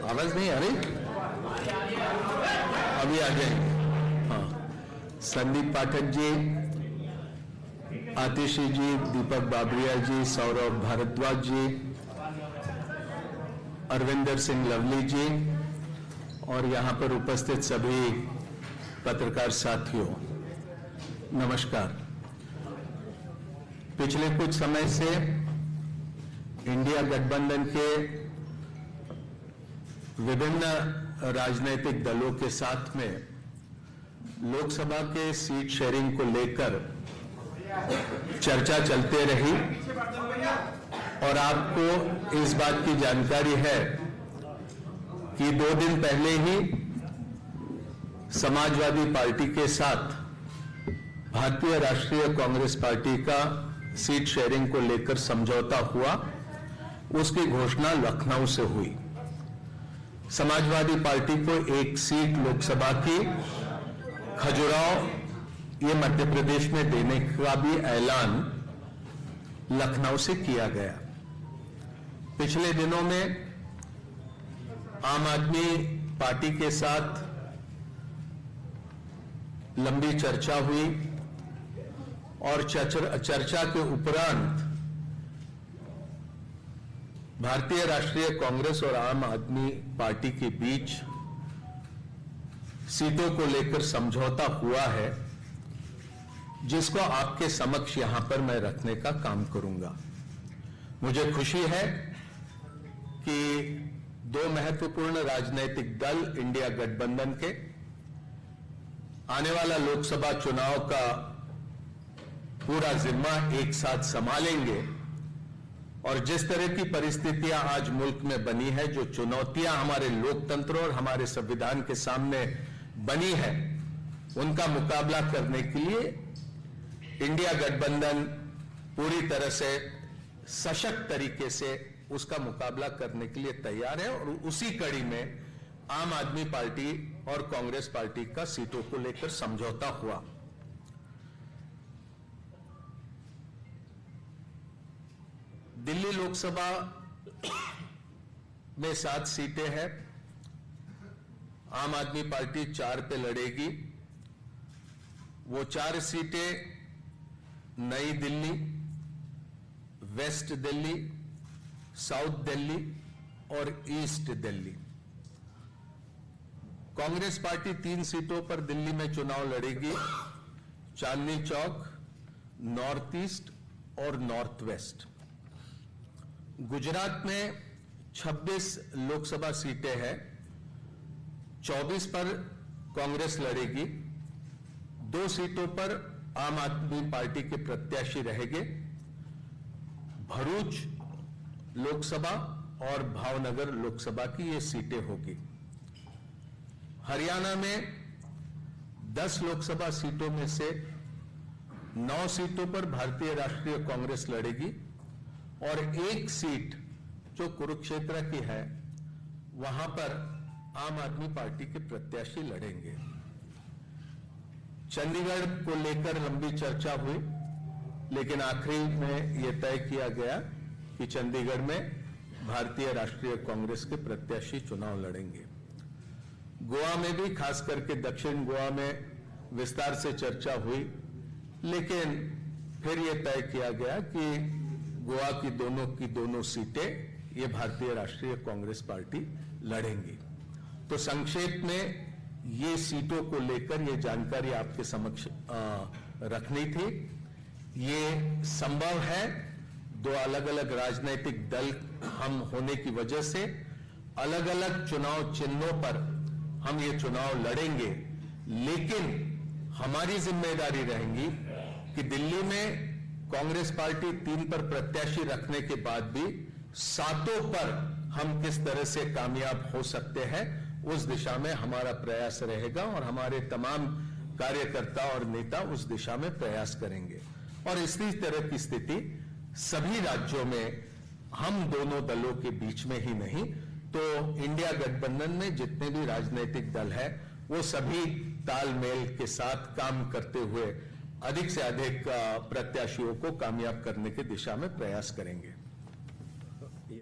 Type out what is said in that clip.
आवाज नहीं आ रही? अभी आ जाएंगे। हाँ, संदीप पाठक जी, आतिशी जी, दीपक बाबरिया जी, सौरभ भारद्वाज जी, अरविंदर सिंह लवली जी और यहाँ पर उपस्थित सभी पत्रकार साथियों, नमस्कार। पिछले कुछ समय से इंडिया गठबंधन के विभिन्न राजनीतिक दलों के साथ में लोकसभा के सीट शेयरिंग को लेकर चर्चा चलते रही और आपको इस बात की जानकारी है कि 2 दिन पहले ही समाजवादी पार्टी के साथ भारतीय राष्ट्रीय कांग्रेस पार्टी का सीट शेयरिंग को लेकर समझौता हुआ। उसकी घोषणा लखनऊ से हुई। समाजवादी पार्टी को 1 सीट लोकसभा की खजुराहो ये मध्य प्रदेश में देने का भी ऐलान लखनऊ से किया गया। पिछले दिनों में आम आदमी पार्टी के साथ लंबी चर्चा हुई और चर्चा के उपरांत भारतीय राष्ट्रीय कांग्रेस और आम आदमी पार्टी के बीच सीटों को लेकर समझौता हुआ है, जिसको आपके समक्ष यहां पर मैं रखने का काम करूंगा। मुझे खुशी है कि 2 महत्वपूर्ण राजनीतिक दल इंडिया गठबंधन के आने वाला लोकसभा चुनाव का पूरा जिम्मा एक साथ संभालेंगे और जिस तरह की परिस्थितियां आज मुल्क में बनी है, जो चुनौतियां हमारे लोकतंत्र और हमारे संविधान के सामने बनी है, उनका मुकाबला करने के लिए इंडिया गठबंधन पूरी तरह से सशक्त तरीके से उसका मुकाबला करने के लिए तैयार है और उसी कड़ी में आम आदमी पार्टी और कांग्रेस पार्टी का सीटों को लेकर समझौता हुआ। दिल्ली लोकसभा में 7 सीटें हैं। आम आदमी पार्टी 4 पे लड़ेगी। वो 4 सीटें नई दिल्ली, वेस्ट दिल्ली, साउथ दिल्ली और ईस्ट दिल्ली। कांग्रेस पार्टी 3 सीटों पर दिल्ली में चुनाव लड़ेगी, चांदनी चौक, नॉर्थ ईस्ट और नॉर्थ वेस्ट। गुजरात में 26 लोकसभा सीटें हैं, 24 पर कांग्रेस लड़ेगी, 2 सीटों पर आम आदमी पार्टी के प्रत्याशी रहेंगे। भरूच लोकसभा और भावनगर लोकसभा की ये सीटें होगी। हरियाणा में 10 लोकसभा सीटों में से 9 सीटों पर भारतीय राष्ट्रीय कांग्रेस लड़ेगी और 1 सीट जो कुरुक्षेत्र की है, वहां पर आम आदमी पार्टी के प्रत्याशी लड़ेंगे। चंडीगढ़ को लेकर लंबी चर्चा हुई, लेकिन आखिरी में यह तय किया गया कि चंडीगढ़ में भारतीय राष्ट्रीय कांग्रेस के प्रत्याशी चुनाव लड़ेंगे। गोवा में भी, खास करके दक्षिण गोवा में विस्तार से चर्चा हुई, लेकिन फिर यह तय किया गया कि गोवा की दोनों सीटें ये भारतीय राष्ट्रीय कांग्रेस पार्टी लड़ेंगी। तो संक्षेप में ये सीटों को लेकर ये जानकारी आपके समक्ष रखनी थी। ये संभव है, 2 अलग अलग राजनीतिक दल हम होने की वजह से अलग अलग चुनाव चिन्हों पर हम ये चुनाव लड़ेंगे, लेकिन हमारी जिम्मेदारी रहेगी कि दिल्ली में कांग्रेस पार्टी 3 पर प्रत्याशी रखने के बाद भी 7 पर हम किस तरह से कामयाब हो सकते हैं, उस दिशा में हमारा प्रयास रहेगा और हमारे तमाम कार्यकर्ता और नेता उस दिशा में प्रयास करेंगे। और इसी तरह की स्थिति सभी राज्यों में हम दोनों दलों के बीच में ही नहीं, तो इंडिया गठबंधन में जितने भी राजनीतिक दल हैं, वो सभी तालमेल के साथ काम करते हुए अधिक से अधिक प्रत्याशियों को कामयाब करने की दिशा में प्रयास करेंगे।